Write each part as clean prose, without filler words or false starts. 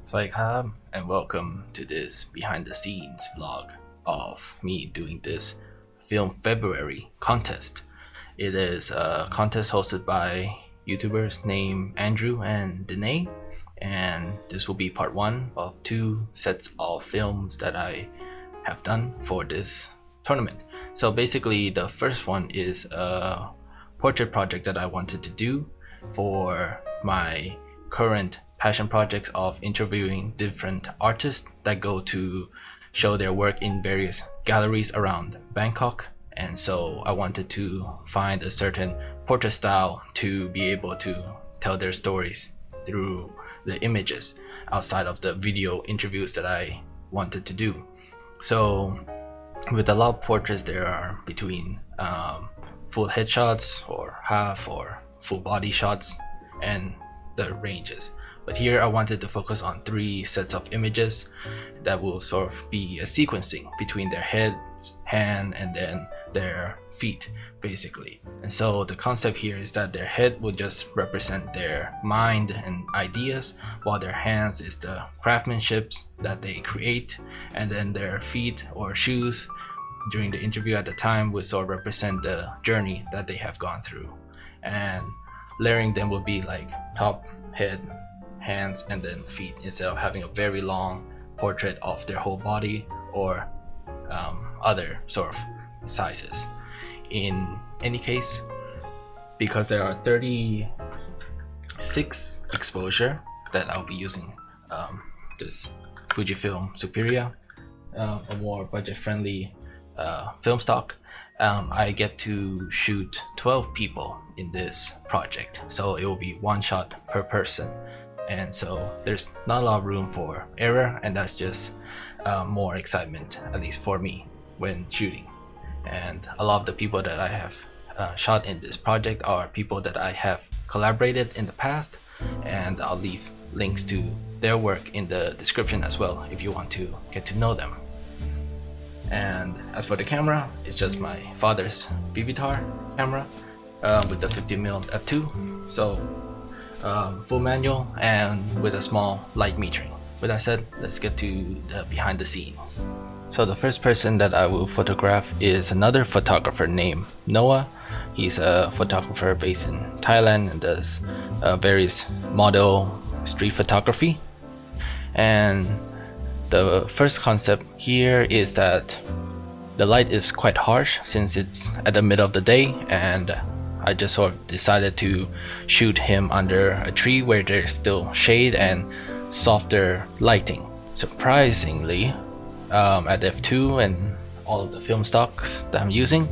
Swaikab, and welcome to this behind the scenes vlog of me doing this film February contest. It is a contest hosted by YouTubers named Andrew and Denae, and this will be part one of two sets of films that I have done for this tournament. So basically the first one is a portrait project that I wanted to do for my current passion projects of interviewing different artists that go to show their work in various galleries around Bangkok. And so I wanted to find a certain portrait style to be able to tell their stories through the images outside of the video interviews that I wanted to do. So with a lot of portraits, there are between full headshots or half or full body shots and the ranges. But here I wanted to focus on three sets of images that will sort of be a sequencing between their head, hand, and then their feet, basically. And so the concept here is that their head will just represent their mind and ideas, while their hands is the craftsmanship that they create, and then their feet or shoes during the interview at the time will sort of represent the journey that they have gone through. And layering them will be like top, head, hands, and then feet, instead of having a very long portrait of their whole body or other sort of sizes. In any case, because there are 36 exposure that I'll be using this Fujifilm Superia, a more budget-friendly film stock, I get to shoot 12 people in this project, so it will be one shot per person. And so there's not a lot of room for error, and that's just more excitement, at least for me, when shooting. And a lot of the people that I have shot in this project are people that I have collaborated in the past, and I'll leave links to their work in the description as well if you want to get to know them. And as for the camera, it's just my father's Vivitar camera with the 50mm f2, so full manual and with a small light metering. With that said, let's get to the behind the scenes. So the first person that I will photograph is another photographer named Noah. He's a photographer based in Thailand and does various model street photography. And the first concept here is that the light is quite harsh since it's at the middle of the day, and I just sort of decided to shoot him under a tree where there's still shade and softer lighting. Surprisingly, at f2 and all of the film stocks that I'm using,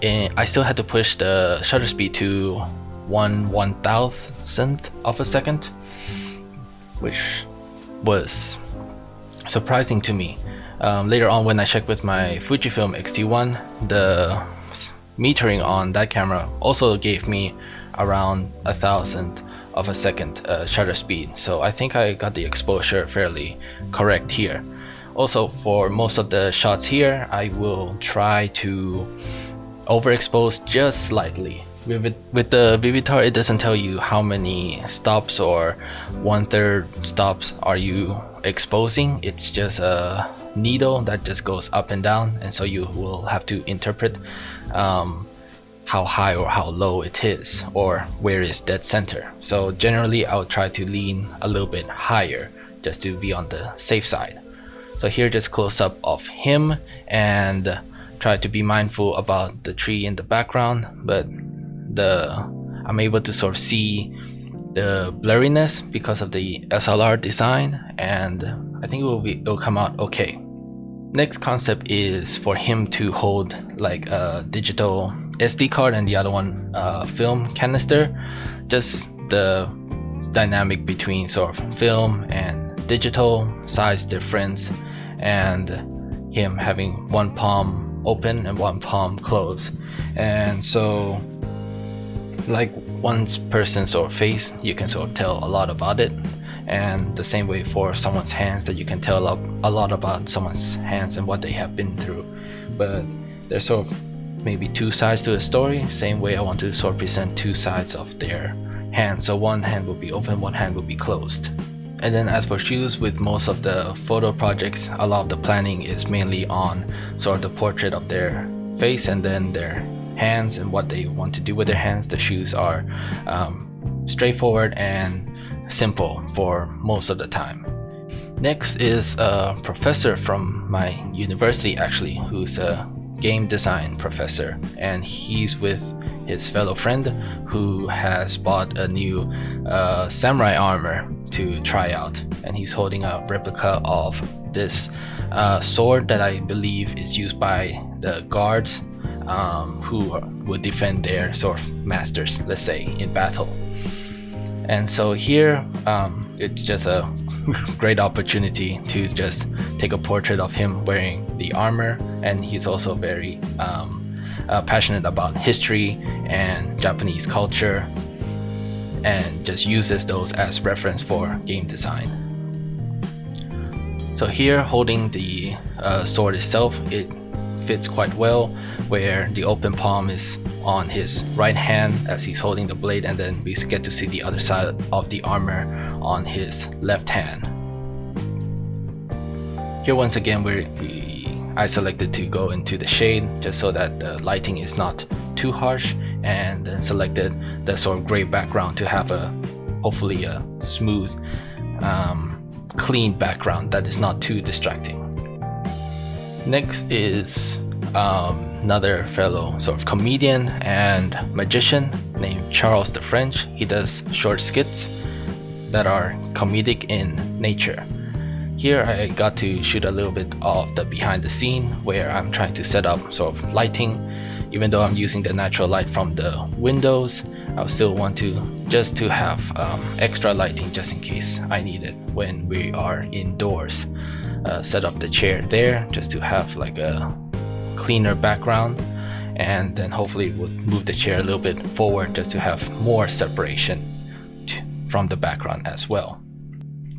I still had to push the shutter speed to 1/1000th of a second, which was surprising to me. Later on, when I checked with my Fujifilm X-T1, the metering on that camera also gave me around 1/1000th of a second shutter speed, so I think I got the exposure fairly correct here. Also, for most of the shots here, I will try to overexpose just slightly. With the Vivitar, it doesn't tell you how many stops or 1/3 stops are you exposing. It's just a needle that just goes up and down, and so you will have to interpret how high or how low it is, or where is dead center. So generally I'll try to lean a little bit higher just to be on the safe side. So here, just close up of him, and try to be mindful about the tree in the background, but I'm able to sort of see the blurriness because of the SLR design, and I think it'll come out okay. Next concept is for him to hold like a digital SD card and the other one film canister. Just the dynamic between sort of film and digital, size difference, and him having one palm open and one palm closed. And so like one person's sort of face, you can sort of tell a lot about it, and the same way for someone's hands, that you can tell a lot about someone's hands and what they have been through. But there's sort of maybe two sides to a story. Same way I want to sort of present two sides of their hands, so one hand will be open, one hand will be closed. And then as for shoes, with most of the photo projects, a lot of the planning is mainly on sort of the portrait of their face and then their hands and what they want to do with their hands. The shoes are straightforward and simple for most of the time. Next is a professor from my university actually, who's a game design professor, and he's with his fellow friend who has bought a new samurai armor to try out, and he's holding a replica of this sword that I believe is used by the guards who would defend their sort of masters, let's say, in battle. And so here it's just a great opportunity to just take a portrait of him wearing the armor, and he's also very passionate about history and Japanese culture, and just uses those as reference for game design. So here, holding the sword itself, it fits quite well, where the open palm is on his right hand as he's holding the blade, and then we get to see the other side of the armor on his left hand. Here once again I selected to go into the shade just so that the lighting is not too harsh, and then selected the sort of gray background to have hopefully a smooth clean background that is not too distracting. Next is another fellow sort of comedian and magician named Charles the French. He does short skits that are comedic in nature. Here I got to shoot a little bit of the behind the scene where I'm trying to set up sort of lighting. Even though I'm using the natural light from the windows, I still want to just to have extra lighting just in case I need it when we are indoors. Set up the chair there just to have like a cleaner background, and then hopefully we'll move the chair a little bit forward just to have more separation from the background as well.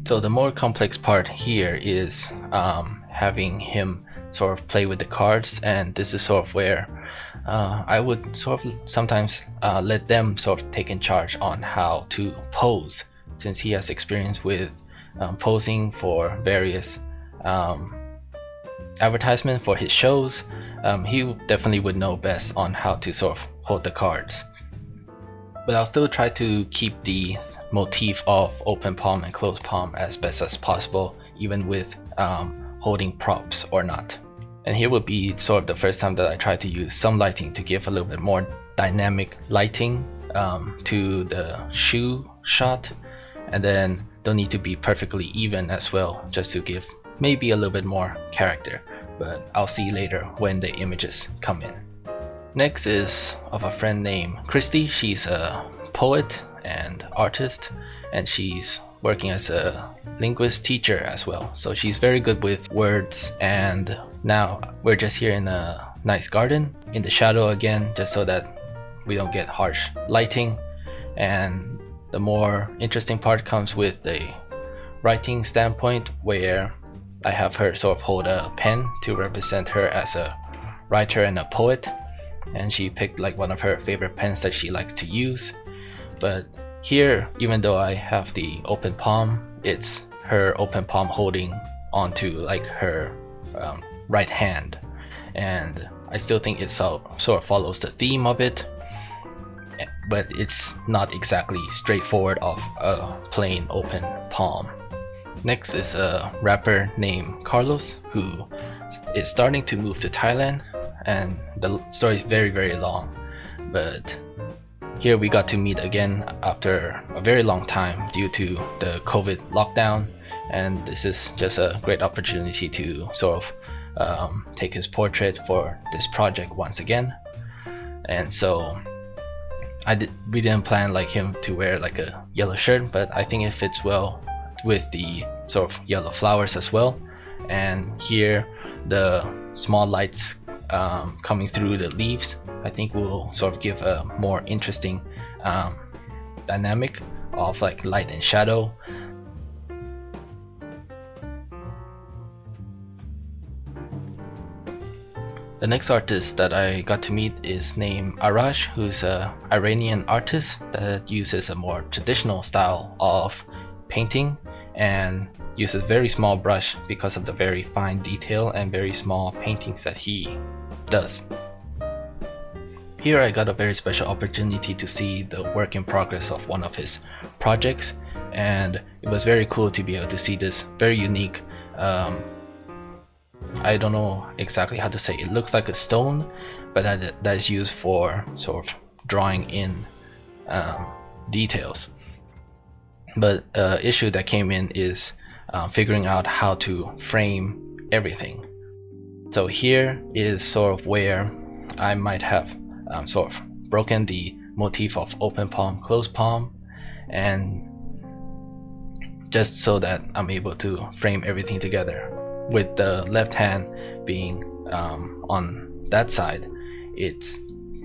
So the more complex part here is having him sort of play with the cards, and this is sort of where I would sort of sometimes let them sort of take in charge on how to pose, since he has experience with posing for various advertisement for his shows. He definitely would know best on how to sort of hold the cards, but I'll still try to keep the motif of open palm and closed palm as best as possible, even with holding props or not. And here would be sort of the first time that I try to use some lighting to give a little bit more dynamic lighting to the shoe shot, and then don't need to be perfectly even as well, just to give maybe a little bit more character, but I'll see later when the images come in. Next is of a friend named Christy. She's a poet and artist, and she's working as a linguist teacher as well, so she's very good with words. And now we're just here in a nice garden in the shadow again, just so that we don't get harsh lighting. And the more interesting part comes with the writing standpoint, where I have her sort of hold a pen to represent her as a writer and a poet, and she picked like one of her favorite pens that she likes to use. But here, even though I have the open palm, it's her open palm holding onto like her right hand, and I still think it sort of follows the theme of it, but it's not exactly straightforward of a plain open palm. Next is a rapper named Carlos, who is starting to move to Thailand, and the story is very, very long, but here we got to meet again after a very long time due to the COVID lockdown, and this is just a great opportunity to sort of take his portrait for this project once again. And so we didn't plan like him to wear like a yellow shirt, but I think it fits well with the sort of yellow flowers as well. And here the small lights coming through the leaves, I think will sort of give a more interesting dynamic of like light and shadow. The next artist that I got to meet is named Arash, who's an Iranian artist that uses a more traditional style of painting, and uses very small brush because of the very fine detail and very small paintings that he does. Here I got a very special opportunity to see the work in progress of one of his projects, and it was very cool to be able to see this very unique, I don't know exactly how to say it, looks like a stone, but that is used for sort of drawing in details. But issue that came in is figuring out how to frame everything. So here is sort of where I might have sort of broken the motif of open palm, closed palm, and just so that I'm able to frame everything together. With the left hand being on that side, it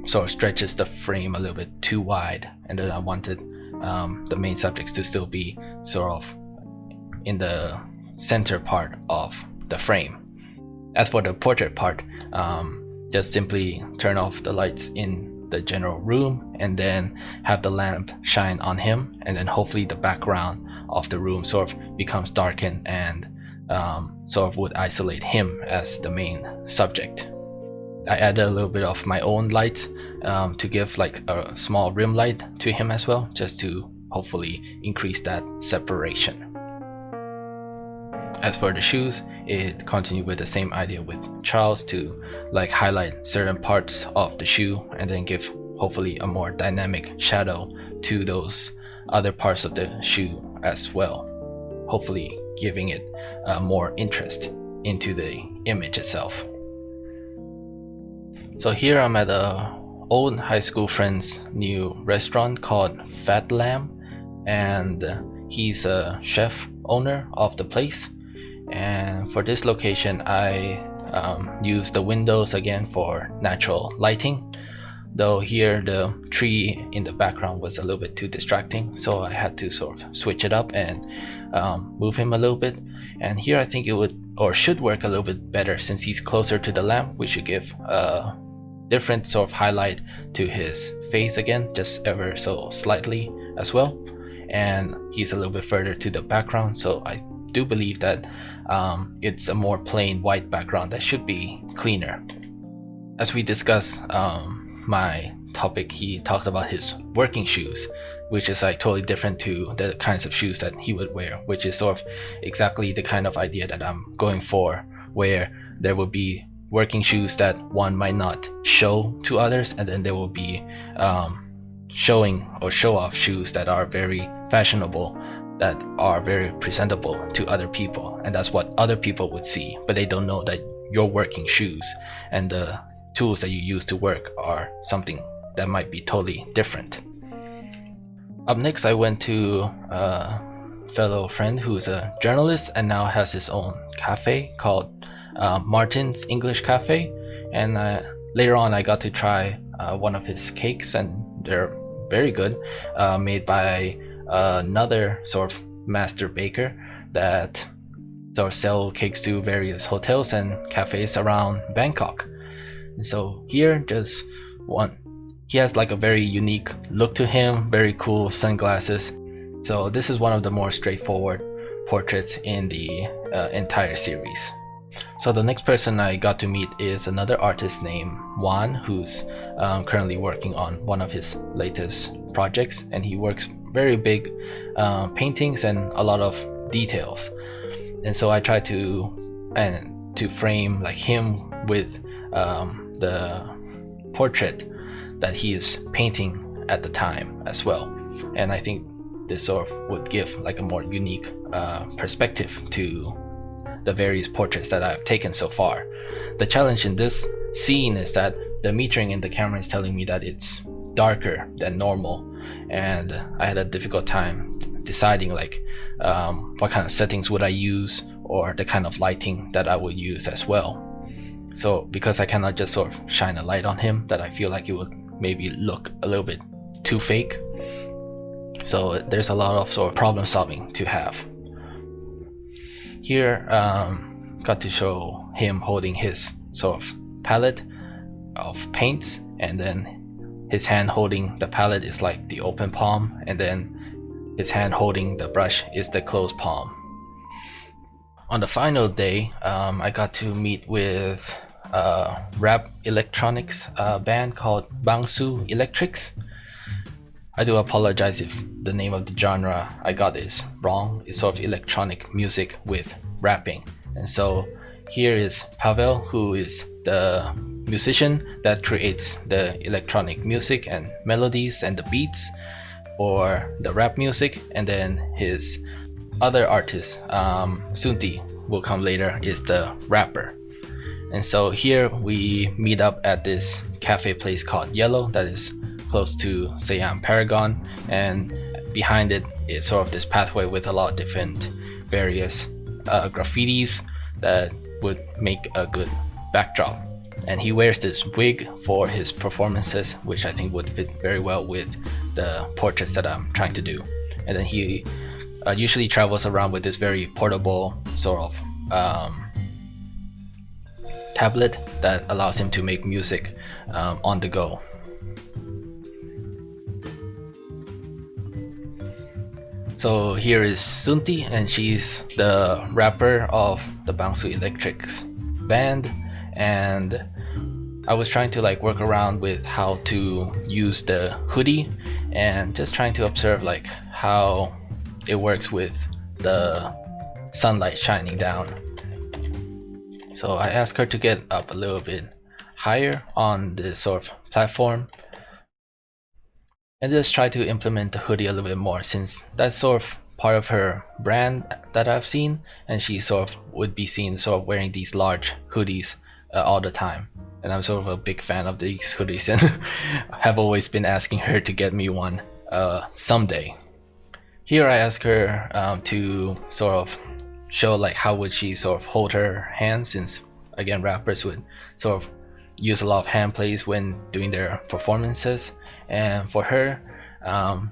sort of stretches the frame a little bit too wide, and then I wanted the main subjects to still be sort of in the center part of the frame. As for the portrait part, just simply turn off the lights in the general room and then have the lamp shine on him, and then hopefully the background of the room sort of becomes darkened and sort of would isolate him as the main subject. I added a little bit of my own lights to give like a small rim light to him as well, just to hopefully increase that separation. As for the shoes, it continued with the same idea with Charles to like highlight certain parts of the shoe and then give hopefully a more dynamic shadow to those other parts of the shoe as well, hopefully giving it more interest into the image itself. So here I'm at a old high school friend's new restaurant called Fat Lamb, and he's a chef owner of the place. And for this location I used the windows again for natural lighting, though here the tree in the background was a little bit too distracting, so I had to sort of switch it up and move him a little bit. And here I think it would or should work a little bit better, since he's closer to the lamp. We should give a different sort of highlight to his face again, just ever so slightly as well, and he's a little bit further to the background, so I do believe that it's a more plain white background that should be cleaner. As we discuss my topic, he talked about his working shoes, which is like totally different to the kinds of shoes that he would wear, which is sort of exactly the kind of idea that I'm going for, where there will be working shoes that one might not show to others, and then there will be showing or show off shoes that are very fashionable, that are very presentable to other people, and that's what other people would see, but they don't know that your working shoes and the tools that you use to work are something that might be totally different. Up next I went to a fellow friend who's a journalist and now has his own cafe called Martin's English Cafe, and later on I got to try one of his cakes, and they're very good, made by another sort of master baker that sort of sell cakes to various hotels and cafes around Bangkok. And so here, he has like a very unique look to him, very cool sunglasses. So this is one of the more straightforward portraits in the entire series. So the next person I got to meet is another artist named Juan, who's currently working on one of his latest projects, and he works very big paintings and a lot of details. And so I tried to frame like him with the portrait that he is painting at the time as well, and I think this sort of would give like a more unique perspective to the various portraits that I've taken so far. The challenge in this scene is that the metering in the camera is telling me that it's darker than normal, and I had a difficult time deciding like what kind of settings would I use, or the kind of lighting that I would use as well. So because I cannot just sort of shine a light on him, that I feel like it would maybe look a little bit too fake. So there's a lot of sort of problem solving to have. Here got to show him holding his sort of palette of paints, and then his hand holding the palette is like the open palm, and then his hand holding the brush is the closed palm. On the final day, I got to meet with a rap electronics band called Bangsu Electrics. I do apologize if the name of the genre I got is wrong. It's sort of electronic music with rapping. And so here is Pavel, who is the musician that creates the electronic music and melodies and the beats for the rap music, and then his other artist, Sunthii, will come later, is the rapper. And so here we meet up at this cafe place called Yellow that is close to Siam Paragon, and behind it is sort of this pathway with a lot of different various graffitis that would make a good backdrop. And he wears this wig for his performances, which I think would fit very well with the portraits that I'm trying to do. And then he usually travels around with this very portable sort of tablet that allows him to make music on the go. So here is Sunthii, and she's the rapper of the Bangsu Electrics band, and I was trying to like work around with how to use the hoodie and just trying to observe like how it works with the sunlight shining down. So I asked her to get up a little bit higher on this sort of platform and just try to implement the hoodie a little bit more, since that's sort of part of her brand that I've seen, and she sort of would be seen sort of wearing these large hoodies all the time. And I'm sort of a big fan of these hoodies and have always been asking her to get me one someday. Here I ask her to sort of show like how would she sort of hold her hands, since again rappers would sort of use a lot of hand plays when doing their performances. And for her,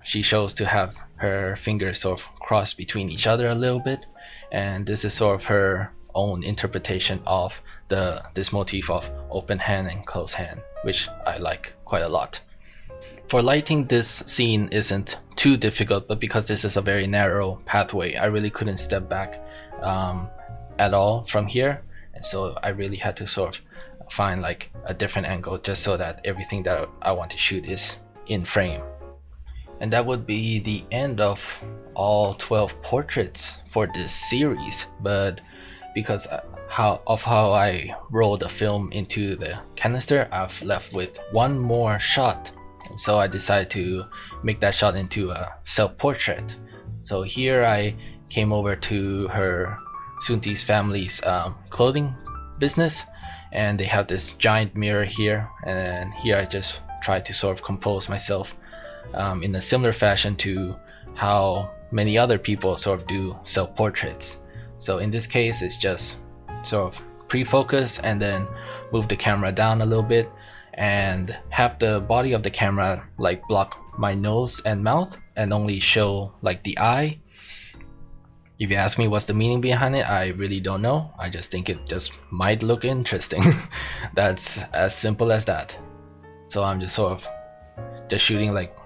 she chose to have her fingers sort of crossed between each other a little bit, and this is sort of her own interpretation of this motif of open hand and closed hand, which I like quite a lot. For lighting, this scene isn't too difficult, but because this is a very narrow pathway, I really couldn't step back at all from here, and so I really had to sort of find like a different angle just so that everything that I want to shoot is in frame. And that would be the end of all 12 portraits for this series, but because how I roll the film into the canister, I've left with one more shot, and so I decided to make that shot into a self-portrait. So here I came over to her Sunthii's family's clothing business, and they have this giant mirror here, and here I just tried to sort of compose myself in a similar fashion to how many other people sort of do self-portraits. So in this case, it's just sort of pre-focus and then move the camera down a little bit and have the body of the camera like block my nose and mouth and only show like the eye. If you ask me what's the meaning behind it, I really don't know. I just think it just might look interesting. That's as simple as that. So I'm just sort of just shooting like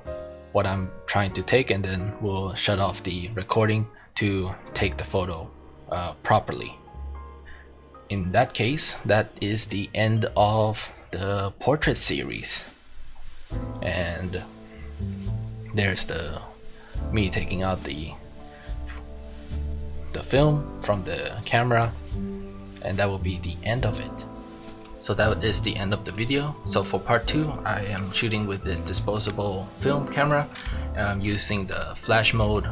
what I'm trying to take, and then we'll shut off the recording to take the photo properly. In that case, that is the end of the portrait series, and there's me taking out the film from the camera, and that will be the end of it. So that is the end of the video. So for part 2, I am shooting with this disposable film camera using the flash mode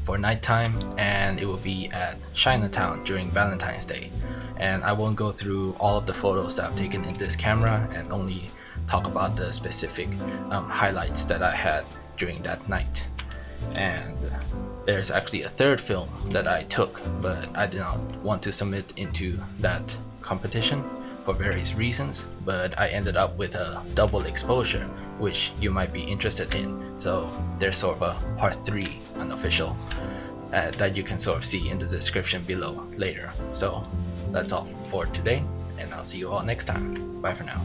for nighttime, and it will be at Chinatown during Valentine's Day. And I won't go through all of the photos that I've taken in this camera and only talk about the specific highlights that I had during that night. And there's actually a third film that I took, but I did not want to submit into that competition for various reasons, but I ended up with a double exposure, which you might be interested in. So there's sort of a part 3 unofficial that you can sort of see in the description below later. So that's all for today, and I'll see you all next time. Bye for now.